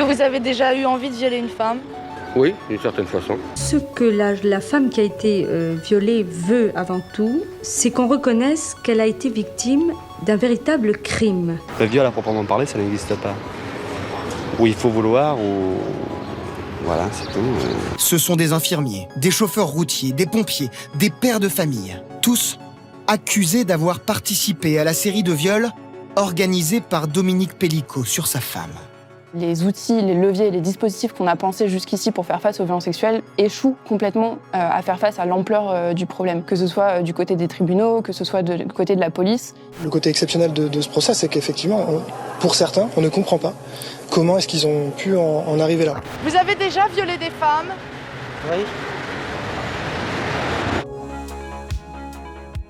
que vous avez déjà eu envie de violer une femme ? Oui, d'une certaine façon. Ce que la femme qui a été violée veut avant tout, c'est qu'on reconnaisse qu'elle a été victime d'un véritable crime. Le viol à proprement parler, ça n'existe pas. Ou il faut vouloir, ou... Voilà, c'est tout. Ce sont des infirmiers, des chauffeurs routiers, des pompiers, des pères de famille. Tous accusés d'avoir participé à la série de viols organisée par Dominique Pellicot sur sa femme. Les outils, les leviers, les dispositifs qu'on a pensés jusqu'ici pour faire face aux violences sexuelles échouent complètement à faire face à l'ampleur du problème, que ce soit du côté des tribunaux, que ce soit du côté de la police. Le côté exceptionnel de ce procès, c'est qu'effectivement, pour certains, on ne comprend pas comment est-ce qu'ils ont pu en arriver là. Vous avez déjà violé des femmes ? Oui.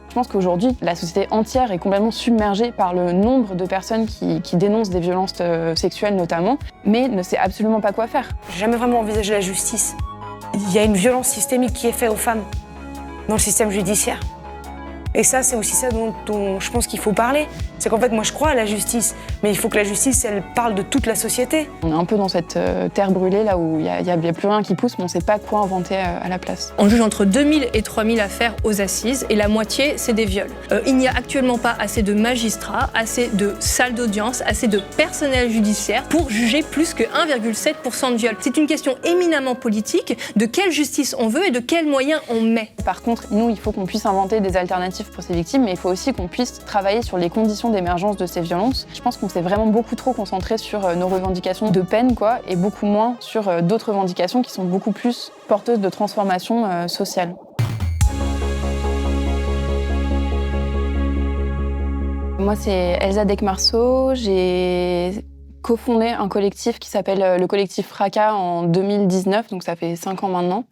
Je pense qu'aujourd'hui, la société entière est complètement submergée par le nombre de personnes qui dénoncent des violences sexuelles notamment, mais ne sait absolument pas quoi faire. J'ai jamais vraiment envisagé la justice. Il y a une violence systémique qui est faite aux femmes dans le système judiciaire. Et ça, c'est aussi ça dont je pense qu'il faut parler. C'est qu'en fait, moi, je crois à la justice, mais il faut que la justice, elle parle de toute la société. On est un peu dans cette terre brûlée, là où il n'y a plus rien qui pousse, mais on ne sait pas quoi inventer à la place. On juge entre 2000 et 3000 affaires aux assises, et la moitié, c'est des viols. Il n'y a actuellement pas assez de magistrats, assez de salles d'audience, assez de personnel judiciaire pour juger plus que 1,7% de viols. C'est une question éminemment politique de quelle justice on veut et de quels moyens on met. Par contre, nous, il faut qu'on puisse inventer des alternatives pour ces victimes, mais il faut aussi qu'on puisse travailler sur les conditions d'émergence de ces violences. Je pense qu'on s'est vraiment beaucoup trop concentré sur nos revendications de peine, et beaucoup moins sur d'autres revendications qui sont beaucoup plus porteuses de transformation sociale. Moi, c'est Elsa Decmarceau. J'ai cofondé un collectif qui s'appelle le collectif Fracas en 2019, donc ça fait 5 ans maintenant,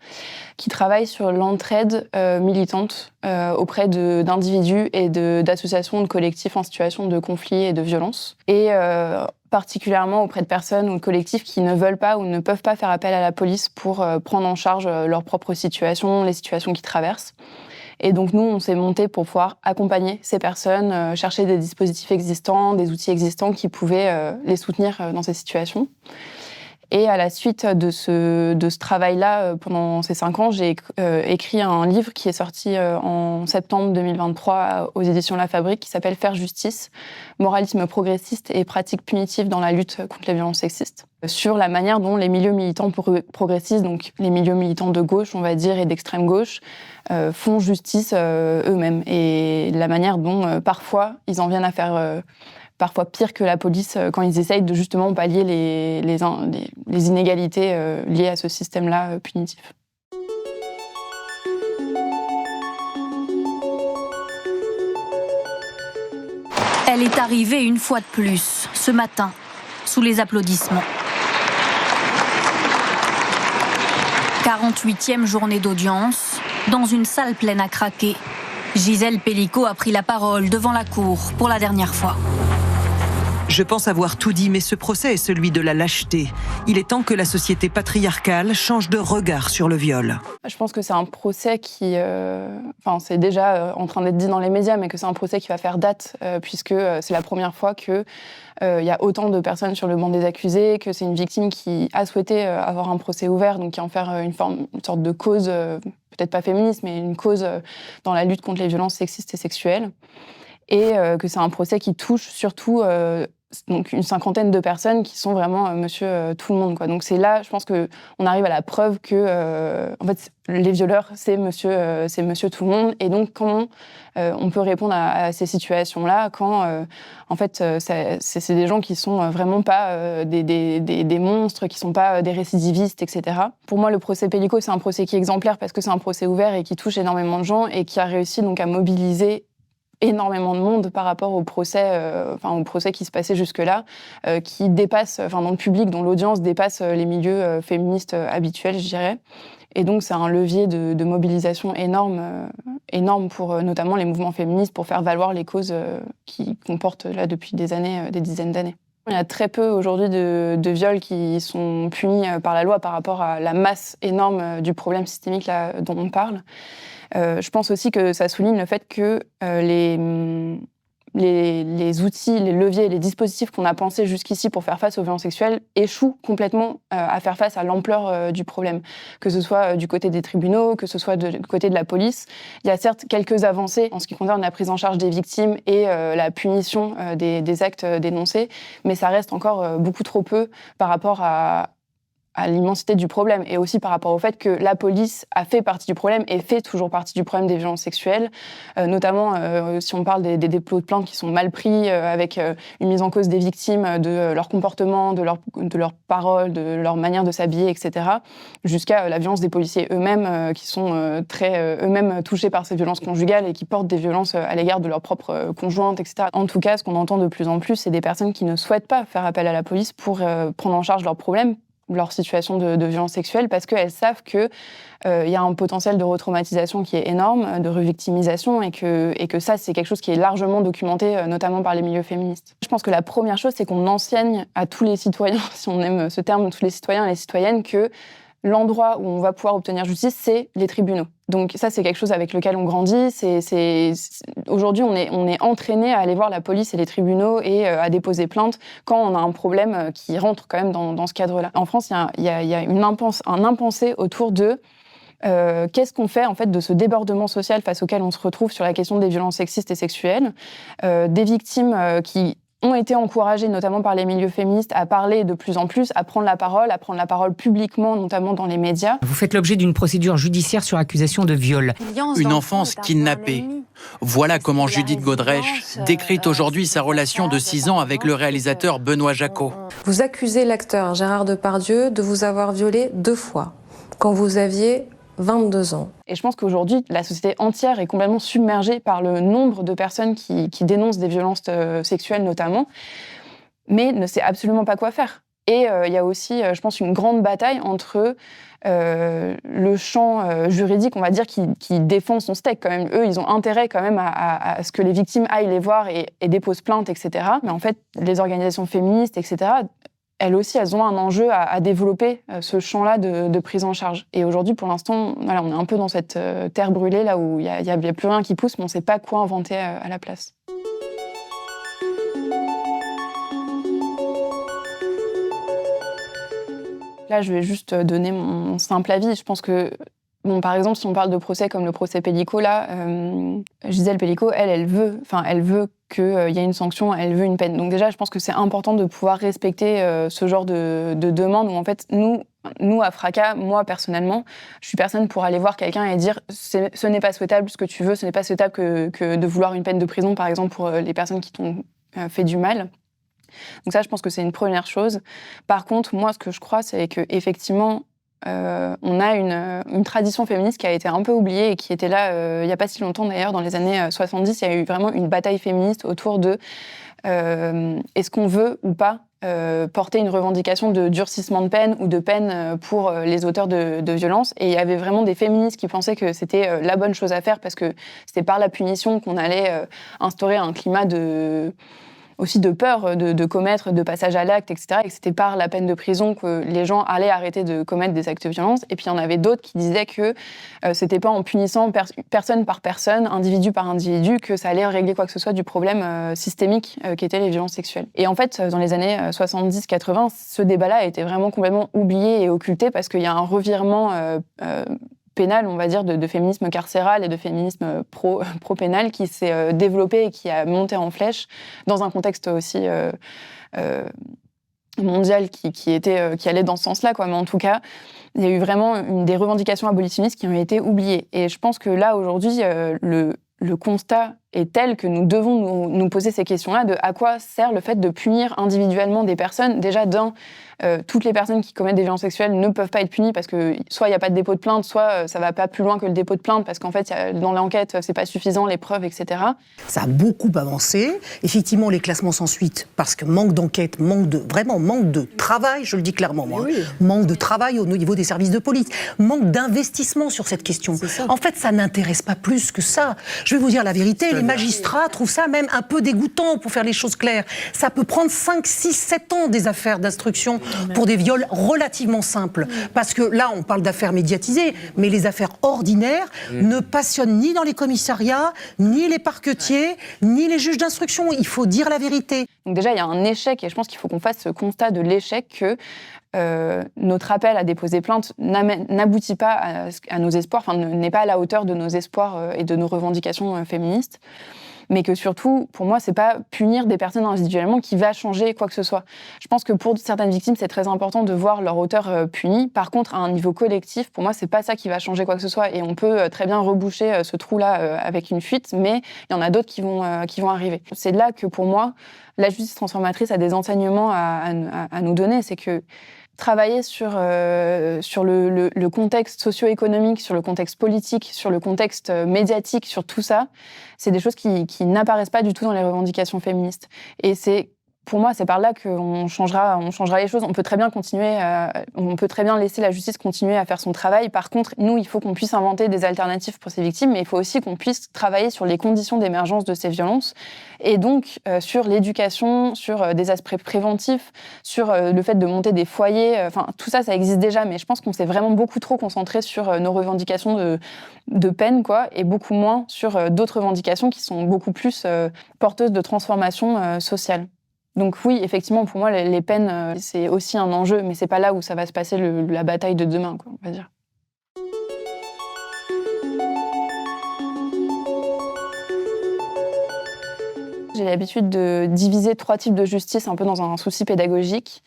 qui travaille sur l'entraide militante auprès d'individus et d'associations de collectifs en situation de conflit et de violence. Et particulièrement auprès de personnes ou de collectifs qui ne veulent pas ou ne peuvent pas faire appel à la police pour prendre en charge leur propre situation, les situations qu'ils traversent. Et donc nous, on s'est monté pour pouvoir accompagner ces personnes, chercher des dispositifs existants, des outils existants qui pouvaient les soutenir dans ces situations. Et à la suite de ce travail-là, pendant ces 5 ans, j'ai écrit un livre qui est sorti en septembre 2023 aux éditions La Fabrique, qui s'appelle « Faire justice, moralisme progressiste et pratiques punitives dans la lutte contre les violences sexistes », sur la manière dont les milieux militants progressistes, donc les milieux militants de gauche, on va dire, et d'extrême gauche, font justice eux-mêmes, et la manière dont parfois ils en viennent à faire parfois pire que la police quand ils essayent de justement pallier les inégalités liées à ce système-là punitif. Elle est arrivée une fois de plus, ce matin, sous les applaudissements. 48e journée d'audience, dans une salle pleine à craquer. Gisèle Pellicot a pris la parole devant la cour pour la dernière fois. Je pense avoir tout dit, mais ce procès est celui de la lâcheté. Il est temps que la société patriarcale change de regard sur le viol. Je pense que c'est un procès qui... c'est déjà en train d'être dit dans les médias, mais que c'est un procès qui va faire date, puisque c'est la première fois qu'il y a autant de personnes sur le banc des accusés, que c'est une victime qui a souhaité avoir un procès ouvert, donc qui en faire une sorte de cause, peut-être pas féministe, mais une cause dans la lutte contre les violences sexistes et sexuelles. Et que c'est un procès qui touche surtout donc une 50aine de personnes qui sont vraiment monsieur tout le monde, quoi. Donc c'est là, je pense qu'on arrive à la preuve que en fait, les violeurs, c'est monsieur tout le monde. Et donc comment on peut répondre à ces situations-là quand en fait c'est des gens qui sont vraiment pas des monstres, qui sont pas des récidivistes, etc. Pour moi, le procès Pellicot, c'est un procès qui est exemplaire parce que c'est un procès ouvert et qui touche énormément de gens et qui a réussi donc à mobiliser énormément de monde par rapport au procès qui se passait jusque-là, qui dépasse, dans le public, dont l'audience dépasse les milieux féministes habituels, je dirais. Et donc, c'est un levier de mobilisation énorme pour notamment les mouvements féministes, pour faire valoir les causes qu'on porte là depuis des années, des dizaines d'années. Il y a très peu aujourd'hui de viols qui sont punis par la loi par rapport à la masse énorme du problème systémique là, dont on parle. Je pense aussi que ça souligne le fait que les outils, les leviers, les dispositifs qu'on a pensés jusqu'ici pour faire face aux violences sexuelles échouent complètement à faire face à l'ampleur du problème. Que ce soit du côté des tribunaux, que ce soit du côté de la police. Il y a certes quelques avancées en ce qui concerne la prise en charge des victimes et la punition des actes dénoncés, mais ça reste encore beaucoup trop peu par rapport à l'immensité du problème et aussi par rapport au fait que la police a fait partie du problème et fait toujours partie du problème des violences sexuelles, notamment si on parle des dépôts de plaintes qui sont mal pris, avec une mise en cause des victimes, de leur comportement, de leurs paroles, de leur manière de s'habiller, etc., jusqu'à la violence des policiers eux-mêmes qui sont eux-mêmes touchés par ces violences conjugales et qui portent des violences à l'égard de leurs propres conjointes, etc. En tout cas, ce qu'on entend de plus en plus, c'est des personnes qui ne souhaitent pas faire appel à la police pour prendre en charge leurs problèmes, leur situation de violence sexuelle, parce qu'elles savent qu'il y a un potentiel de retraumatisation qui est énorme, de revictimisation, et que ça, c'est quelque chose qui est largement documenté, notamment par les milieux féministes. Je pense que la première chose, c'est qu'on enseigne à tous les citoyens, si on aime ce terme, tous les citoyens et les citoyennes, que l'endroit où on va pouvoir obtenir justice, c'est les tribunaux. Donc ça, c'est quelque chose avec lequel on grandit. Aujourd'hui, on est entraîné à aller voir la police et les tribunaux et à déposer plainte quand on a un problème qui rentre quand même dans ce cadre-là. En France, il y a un impensé autour de qu'est-ce qu'on fait en fait de ce débordement social face auquel on se retrouve sur la question des violences sexistes et sexuelles, des victimes qui ont été encouragés, notamment par les milieux féministes, à parler de plus en plus, à prendre la parole publiquement, notamment dans les médias. Vous faites l'objet d'une procédure judiciaire sur accusation de viol. Une enfance kidnappée. Voilà comment Judith Godrèche décrit aujourd'hui sa relation de 6 ans avec le réalisateur Benoît Jacot. Vous accusez l'acteur Gérard Depardieu de vous avoir violé 2 fois, quand vous aviez 22 ans. Et je pense qu'aujourd'hui, la société entière est complètement submergée par le nombre de personnes qui dénoncent des violences sexuelles notamment, mais ne sait absolument pas quoi faire. Et il y a aussi, je pense, une grande bataille entre le champ juridique, on va dire, qui défend son steak quand même. Eux, ils ont intérêt quand même à ce que les victimes aillent les voir et déposent plainte, etc. Mais en fait, les organisations féministes, etc., elles aussi, elles ont un enjeu à développer ce champ-là de prise en charge. Et aujourd'hui, pour l'instant, voilà, on est un peu dans cette terre brûlée, là où il n'y a plus rien qui pousse, mais on ne sait pas quoi inventer à la place. Là, je vais juste donner mon simple avis. Je pense que, par exemple, si on parle de procès comme le procès Pellico, là, Gisèle Pellico, elle veut qu'il y ait une sanction, elle veut une peine. Donc déjà, je pense que c'est important de pouvoir respecter ce genre de demande où, en fait, nous, à Fracas, moi, personnellement, je suis personne pour aller voir quelqu'un et dire ce n'est pas souhaitable ce que tu veux, ce n'est pas souhaitable que de vouloir une peine de prison, par exemple, pour les personnes qui t'ont fait du mal. Donc ça, je pense que c'est une première chose. Par contre, moi, ce que je crois, c'est qu'effectivement, on a une tradition féministe qui a été un peu oubliée et qui était là il n'y a pas si longtemps d'ailleurs, dans les années 70, il y a eu vraiment une bataille féministe autour de est-ce qu'on veut ou pas porter une revendication de durcissement de peine ou de peine pour les auteurs de violences. Et il y avait vraiment des féministes qui pensaient que c'était la bonne chose à faire parce que c'était par la punition qu'on allait instaurer un climat aussi de peur de commettre, de passage à l'acte, etc. Et que c'était par la peine de prison que les gens allaient arrêter de commettre des actes de violence. Et puis il y en avait d'autres qui disaient que c'était pas en punissant personne par personne, individu par individu, que ça allait régler quoi que ce soit du problème systémique qu'étaient les violences sexuelles. Et en fait, dans les années 70-80, ce débat-là a été vraiment complètement oublié et occulté parce qu'il y a un revirement pénal, on va dire, de féminisme carcéral et de féminisme pro-pénal qui s'est développé et qui a monté en flèche dans un contexte aussi mondial qui allait dans ce sens-là, quoi. Mais en tout cas, il y a eu vraiment des revendications abolitionnistes qui ont été oubliées. Et je pense que là, aujourd'hui, le constat est tel que nous devons nous poser ces questions-là de à quoi sert le fait de punir individuellement des personnes. Déjà, toutes les personnes qui commettent des violences sexuelles ne peuvent pas être punies parce que soit il n'y a pas de dépôt de plainte, soit ça ne va pas plus loin que le dépôt de plainte parce qu'en fait, dans l'enquête, c'est pas suffisant, les preuves, etc. Ça a beaucoup avancé. Effectivement, les classements sans suite, parce que manque d'enquête, manque de travail, je le dis clairement, moi. Oui. Manque de travail au niveau des services de police, manque d'investissement sur cette question. En fait, ça n'intéresse pas plus que ça. Je vais vous dire la vérité, les magistrats trouvent ça même un peu dégoûtant pour faire les choses claires. Ça peut prendre 5, 6, 7 ans des affaires d'instruction pour des viols relativement simples. Parce que là, on parle d'affaires médiatisées, mais les affaires ordinaires ne passionnent ni dans les commissariats, ni les parquetiers, ni les juges d'instruction. Il faut dire la vérité. Donc déjà, il y a un échec, et je pense qu'il faut qu'on fasse ce constat de l'échec que notre appel à déposer plainte n'aboutit pas à nos espoirs, enfin n'est pas à la hauteur de nos espoirs et de nos revendications féministes, mais que surtout, pour moi, c'est pas punir des personnes individuellement qui va changer quoi que ce soit. Je pense que pour certaines victimes, c'est très important de voir leur auteur puni. Par contre, à un niveau collectif, pour moi, c'est pas ça qui va changer quoi que ce soit, et on peut très bien reboucher ce trou-là avec une fuite, mais il y en a d'autres qui vont arriver. C'est là que, pour moi, la justice transformatrice a des enseignements à nous donner, c'est que travailler sur le contexte socio-économique, sur le contexte politique, sur le contexte médiatique, sur tout ça, c'est des choses qui n'apparaissent pas du tout dans les revendications féministes. Et pour moi, c'est par là qu'on changera les choses. On peut très bien laisser la justice continuer à faire son travail. Par contre, nous, il faut qu'on puisse inventer des alternatives pour ces victimes, mais il faut aussi qu'on puisse travailler sur les conditions d'émergence de ces violences, et donc sur l'éducation, sur des aspects préventifs, sur le fait de monter des foyers. Enfin, tout ça, ça existe déjà, mais je pense qu'on s'est vraiment beaucoup trop concentré sur nos revendications de peine, quoi, et beaucoup moins sur d'autres revendications qui sont beaucoup plus porteuses de transformation sociale. Donc oui, effectivement, pour moi, les peines, c'est aussi un enjeu, mais c'est pas là où ça va se passer la bataille de demain, quoi, on va dire. J'ai l'habitude de diviser 3 types de justice, un peu dans un souci pédagogique.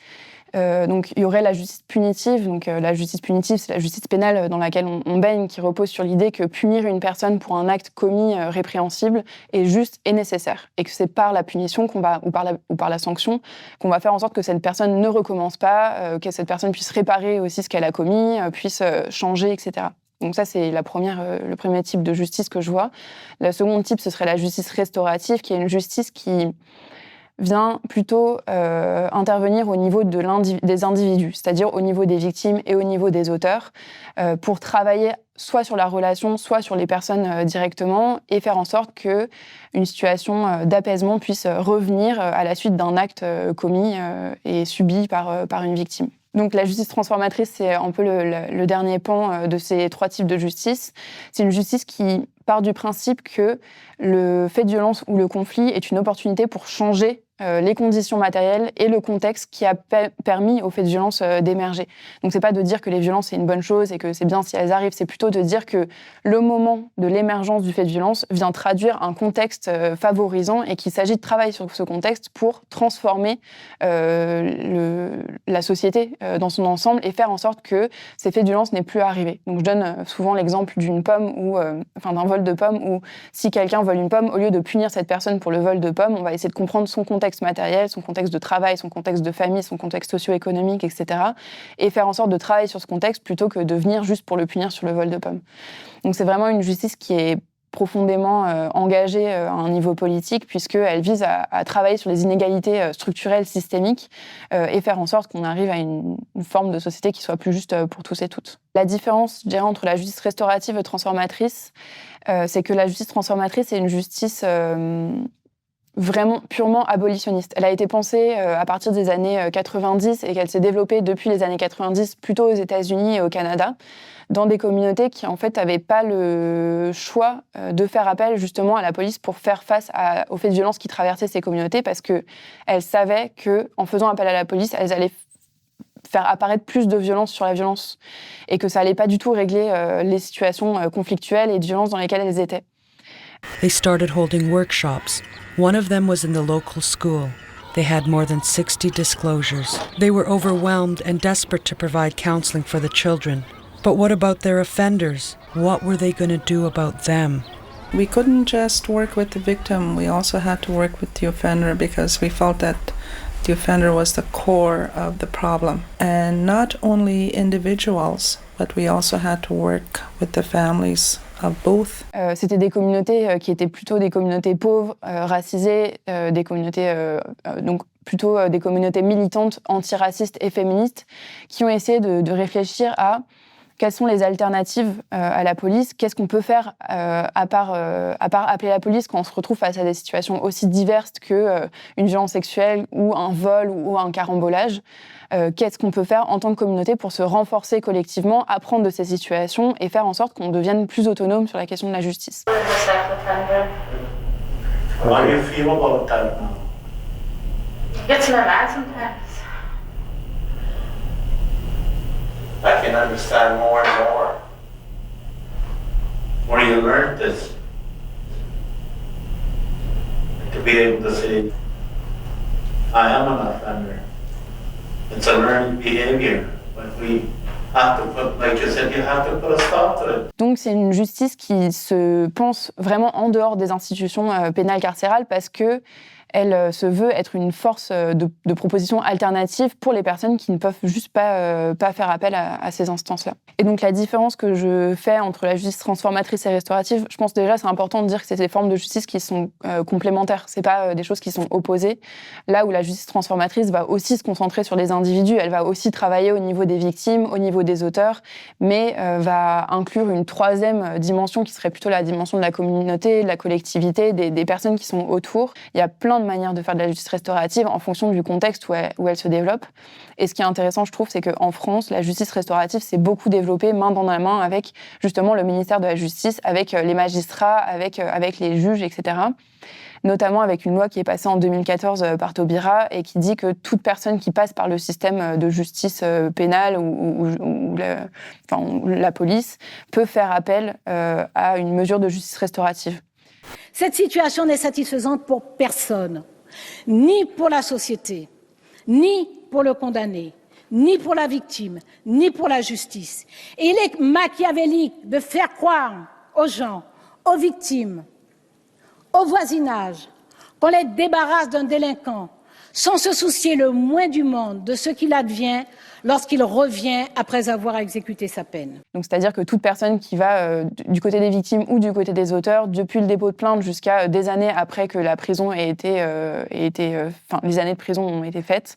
Donc, il y aurait la justice punitive. Donc, la justice punitive, c'est la justice pénale dans laquelle on baigne, qui repose sur l'idée que punir une personne pour un acte commis répréhensible est juste et nécessaire. Et que c'est par la punition ou par la sanction qu'on va faire en sorte que cette personne ne recommence pas, que cette personne puisse réparer aussi ce qu'elle a commis, puisse changer, etc. Donc ça, c'est le premier type de justice que je vois. Le second type, ce serait la justice restaurative, qui est une justice qui vient plutôt intervenir au niveau des individus, c'est-à-dire au niveau des victimes et au niveau des auteurs, pour travailler soit sur la relation, soit sur les personnes directement, et faire en sorte qu'une situation d'apaisement puisse revenir à la suite d'un acte commis et subi par une victime. Donc la justice transformatrice, c'est un peu le dernier pan de ces 3 types de justice. C'est une justice qui part du principe que le fait de violence ou le conflit est une opportunité pour changer les conditions matérielles et le contexte qui a permis au fait de violence d'émerger. Donc c'est pas de dire que les violences c'est une bonne chose et que c'est bien si elles arrivent, c'est plutôt de dire que le moment de l'émergence du fait de violence vient traduire un contexte favorisant, et qu'il s'agit de travailler sur ce contexte pour transformer la société dans son ensemble et faire en sorte que ces faits de violence n'aient plus à arriver. Donc je donne souvent l'exemple d'une pomme d'un vol de pomme, où si quelqu'un vole une pomme, au lieu de punir cette personne pour le vol de pomme, on va essayer de comprendre son contexte matériel, son contexte de travail, son contexte de famille, son contexte socio-économique, etc. et faire en sorte de travailler sur ce contexte plutôt que de venir juste pour le punir sur le vol de pomme. Donc c'est vraiment une justice qui est profondément engagée à un niveau politique, puisqu'elle vise à travailler sur les inégalités structurelles systémiques et faire en sorte qu'on arrive à une forme de société qui soit plus juste pour tous et toutes. La différence, je dirais, entre la justice restaurative et transformatrice, c'est que la justice transformatrice est une justice vraiment purement abolitionniste. Elle a été pensée à partir des années 90 et qu'elle s'est développée depuis les années 90 plutôt aux États-Unis et au Canada, dans des communautés qui en fait n'avaient pas le choix de faire appel justement à la police pour faire face aux faits de violence qui traversaient ces communautés, parce qu'elles savaient qu'en faisant appel à la police, elles allaient faire apparaître plus de violence sur la violence, et que ça allait pas du tout régler les situations conflictuelles et de violence dans lesquelles elles étaient. They started holding workshops. One of them was in the local school. They had more than 60 disclosures. They were overwhelmed and desperate to provide counseling for the children. But what about their offenders? What were they going to do about them? We couldn't just work with the victim. We also had to work with the offender, because we felt that the offender was the core of the problem. And not only individuals, but we also had to work with the families of both. C'était des communautés qui étaient plutôt des communautés pauvres, racisées, des communautés donc plutôt des communautés militantes, antiracistes et féministes, qui ont essayé de réfléchir à Quelles sont les alternatives à la police? Qu'est-ce qu'on peut faire à part appeler la police quand on se retrouve face à des situations aussi diverses qu'une violence sexuelle ou un vol ou un carambolage? Qu'est-ce qu'on peut faire en tant que communauté pour se renforcer collectivement, apprendre de ces situations et faire en sorte qu'on devienne plus autonome sur la question de la justice? How do you feel about that now? Gets my mind sometimes. I can understand more and more. Where you learned this. To be able to say, I am an offender. It's a learned behavior, but we have to put, like you said, you have to put a stop to it. Donc c'est une justice qui se pense vraiment en dehors des institutions pénales carcérales parce que elle se veut être une force de proposition alternative pour les personnes qui ne peuvent juste pas faire appel à ces instances-là. Et donc la différence que je fais entre la justice transformatrice et restaurative, je pense déjà c'est important de dire que c'est des formes de justice qui sont complémentaires, c'est pas des choses qui sont opposées. Là où la justice transformatrice va aussi se concentrer sur les individus, elle va aussi travailler au niveau des victimes, au niveau des auteurs, mais va inclure une troisième dimension qui serait plutôt la dimension de la communauté, de la collectivité, des personnes qui sont autour. Il y a plein de manière de faire de la justice restaurative en fonction du contexte où elle se développe. Et ce qui est intéressant, je trouve, c'est qu'en France, la justice restaurative s'est beaucoup développée main dans la main avec justement le ministère de la Justice, avec les magistrats, avec les juges, etc. Notamment avec une loi qui est passée en 2014 par Taubira et qui dit que toute personne qui passe par le système de justice pénale ou la police peut faire appel à une mesure de justice restaurative. Cette situation n'est satisfaisante pour personne, ni pour la société, ni pour le condamné, ni pour la victime, ni pour la justice. Et il est machiavélique de faire croire aux gens, aux victimes, au voisinage, qu'on les débarrasse d'un délinquant sans se soucier le moins du monde de ce qu'il advient lorsqu'il revient après avoir exécuté sa peine. Donc, c'est-à-dire que toute personne qui va du côté des victimes ou du côté des auteurs, depuis le dépôt de plainte jusqu'à des années après que la prison les années de prison ont été faites,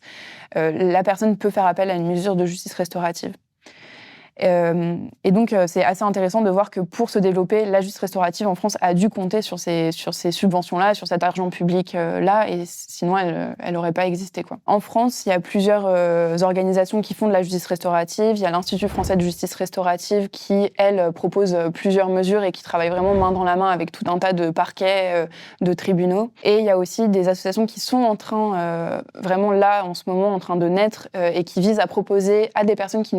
la personne peut faire appel à une mesure de justice restaurative. Et donc, c'est assez intéressant de voir que pour se développer, la justice restaurative en France a dû compter sur ces subventions-là, sur cet argent public-là, et sinon, elle n'aurait pas existé, quoi. En France, il y a plusieurs organisations qui font de la justice restaurative. Il y a l'Institut français de justice restaurative qui, elle, propose plusieurs mesures et qui travaille vraiment main dans la main avec tout un tas de parquets, de tribunaux. Et il y a aussi des associations qui sont en train, vraiment là, en ce moment, en train de naître et qui visent à proposer à des personnes qui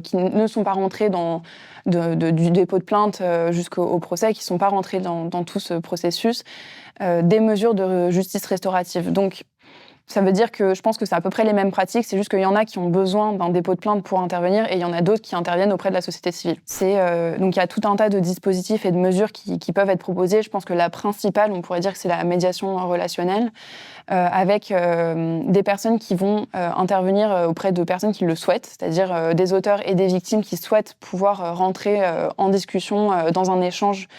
qui ne sont pas rentrés du dépôt de plainte jusqu'au procès, qui ne sont pas rentrés dans tout ce processus, des mesures de justice restaurative. Donc, ça veut dire que je pense que c'est à peu près les mêmes pratiques, c'est juste qu'il y en a qui ont besoin d'un dépôt de plainte pour intervenir et il y en a d'autres qui interviennent auprès de la société civile. Donc il y a tout un tas de dispositifs et de mesures qui peuvent être proposées. Je pense que la principale, on pourrait dire que c'est la médiation relationnelle, avec des personnes qui vont intervenir auprès de personnes qui le souhaitent, c'est-à-dire des auteurs et des victimes qui souhaitent pouvoir rentrer en discussion dans un échange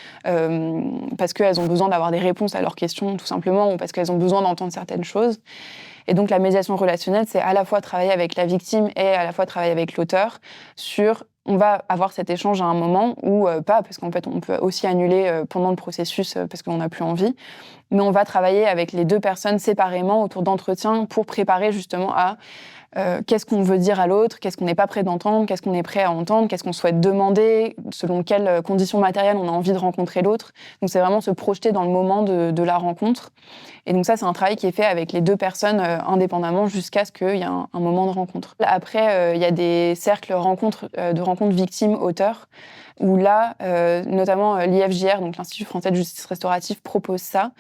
parce qu'elles ont besoin d'avoir des réponses à leurs questions, tout simplement, ou parce qu'elles ont besoin d'entendre certaines choses. Et donc la médiation relationnelle, c'est à la fois travailler avec la victime et à la fois travailler avec l'auteur sur on va avoir cet échange à un moment ou pas, parce qu'en fait on peut aussi annuler pendant le processus parce qu'on n'a plus envie, mais on va travailler avec les deux personnes séparément autour d'entretiens pour préparer justement à qu'est-ce qu'on veut dire à l'autre, qu'est-ce qu'on n'est pas prêt d'entendre, qu'est-ce qu'on est prêt à entendre, qu'est-ce qu'on souhaite demander, selon quelles conditions matérielles on a envie de rencontrer l'autre. Donc c'est vraiment se projeter dans le moment de la rencontre. Et donc ça, c'est un travail qui est fait avec les deux personnes indépendamment jusqu'à ce qu'il y ait un moment de rencontre. Après, il y a des cercles de rencontres victimes-auteurs, où là, notamment l'IFJR, donc l'Institut français de justice restaurative, propose ça.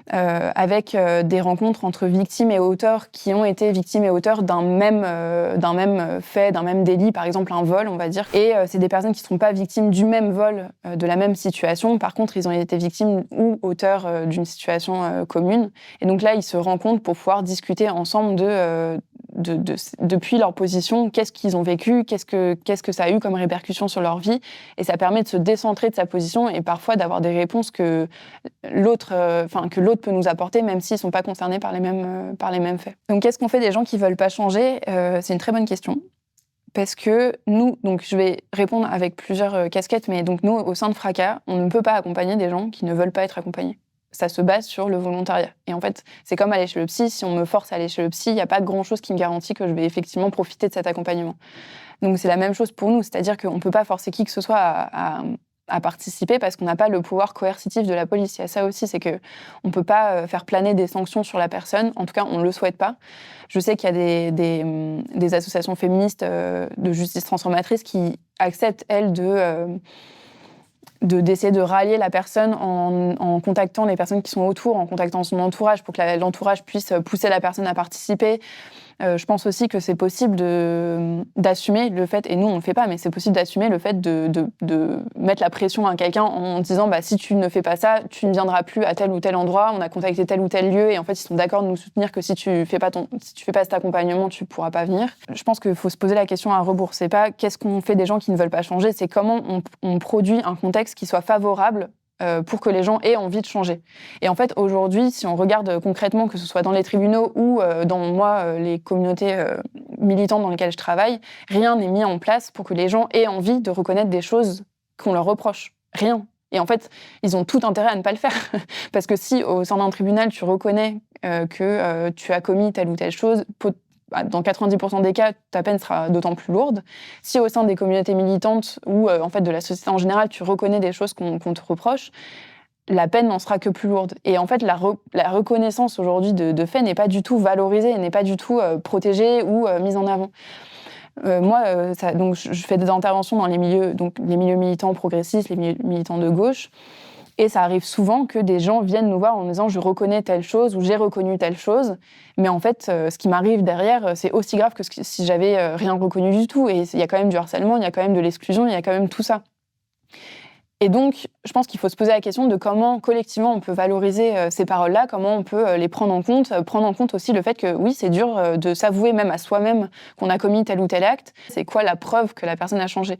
Avec des rencontres entre victimes et auteurs qui ont été victimes et auteurs d'un même fait, d'un même délit, par exemple un vol, on va dire. Et c'est des personnes qui ne sont pas victimes du même vol, de la même situation. Par contre, ils ont été victimes ou auteurs d'une situation commune. Et donc là, ils se rencontrent pour pouvoir discuter ensemble depuis leur position, qu'est-ce qu'ils ont vécu, qu'est-ce que ça a eu comme répercussion sur leur vie. Et ça permet de se décentrer de sa position et parfois d'avoir des réponses que l'autre peut nous apporter, même s'ils ne sont pas concernés par les mêmes faits. Donc, qu'est-ce qu'on fait des gens qui ne veulent pas changer ? C'est une très bonne question. parce que nous, donc je vais répondre avec plusieurs casquettes, mais donc nous, au sein de Fracas, on ne peut pas accompagner des gens qui ne veulent pas être accompagnés. Ça se base sur le volontariat. Et en fait, c'est comme aller chez le psy. Si on me force à aller chez le psy, il n'y a pas grand-chose qui me garantit que je vais effectivement profiter de cet accompagnement. Donc c'est la même chose pour nous, c'est-à-dire qu'on ne peut pas forcer qui que ce soit à participer parce qu'on n'a pas le pouvoir coercitif de la police. Il y a ça aussi, c'est qu'on ne peut pas faire planer des sanctions sur la personne. En tout cas, on ne le souhaite pas. Je sais qu'il y a des associations féministes de justice transformatrice qui acceptent, elles, d'essayer de rallier la personne en contactant les personnes qui sont autour, en contactant son entourage pour que l'entourage puisse pousser la personne à participer. Je pense aussi que c'est possible d'assumer le fait, et nous on ne le fait pas, mais c'est possible d'assumer le fait de mettre la pression à quelqu'un en disant si tu ne fais pas ça, tu ne viendras plus à tel ou tel endroit, on a contacté tel ou tel lieu, et en fait ils sont d'accord de nous soutenir que si tu fais pas cet accompagnement, tu pourras pas venir. Je pense qu'il faut se poser la question à rebours. C'est pas qu'est-ce qu'on fait des gens qui ne veulent pas changer, c'est comment on produit un contexte qui soit favorable pour que les gens aient envie de changer. Et en fait, aujourd'hui, si on regarde concrètement, que ce soit dans les tribunaux ou dans les communautés militantes dans lesquelles je travaille, rien n'est mis en place pour que les gens aient envie de reconnaître des choses qu'on leur reproche. Rien. Et en fait, ils ont tout intérêt à ne pas le faire. Parce que si, au sein d'un tribunal, tu reconnais que tu as commis telle ou telle chose, dans 90% des cas, ta peine sera d'autant plus lourde. Si au sein des communautés militantes ou en fait de la société en général, tu reconnais des choses qu'on te reproche, la peine n'en sera que plus lourde. Et en fait, la reconnaissance aujourd'hui de faits n'est pas du tout valorisée, n'est pas du tout protégée ou mise en avant. Donc je fais des interventions dans les milieux militants progressistes, les milieux militants de gauche. Et ça arrive souvent que des gens viennent nous voir en nous disant « je reconnais telle chose » ou « j'ai reconnu telle chose ». Mais en fait, ce qui m'arrive derrière, c'est aussi grave que si j'avais rien reconnu du tout. Et il y a quand même du harcèlement, il y a quand même de l'exclusion, il y a quand même tout ça. Et donc, je pense qu'il faut se poser la question de comment, collectivement, on peut valoriser ces paroles-là, comment on peut les prendre en compte aussi le fait que, oui, c'est dur de s'avouer même à soi-même qu'on a commis tel ou tel acte. C'est quoi la preuve que la personne a changé?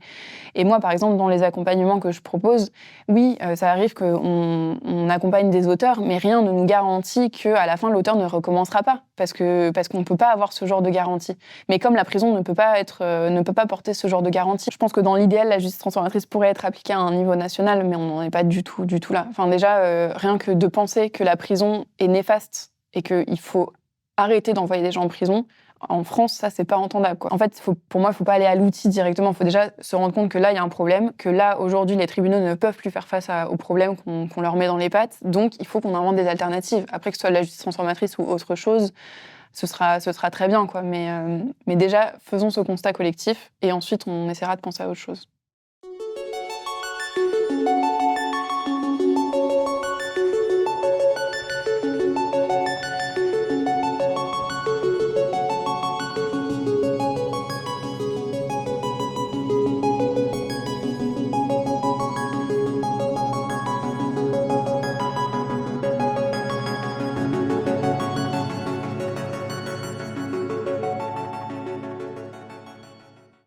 Et moi, par exemple, dans les accompagnements que je propose, oui, ça arrive qu'on accompagne des auteurs, mais rien ne nous garantit qu'à la fin, l'auteur ne recommencera pas, parce qu'on ne peut pas avoir ce genre de garantie. Mais comme la prison ne peut pas porter ce genre de garantie, je pense que dans l'idéal, la justice transformatrice pourrait être appliquée à un niveau national, mais on n'en est pas du tout là. Enfin, déjà, rien que de penser que la prison est néfaste et qu'il faut arrêter d'envoyer des gens en prison, en France, ça, c'est pas entendable, quoi. En fait, pour moi, il ne faut pas aller à l'outil directement. Il faut déjà se rendre compte que là, il y a un problème, que là, aujourd'hui, les tribunaux ne peuvent plus faire face aux problèmes qu'on leur met dans les pattes. Donc, il faut qu'on invente des alternatives. Après, que ce soit la justice transformatrice ou autre chose, ce sera très bien, quoi. Mais déjà, faisons ce constat collectif et ensuite, on essaiera de penser à autre chose.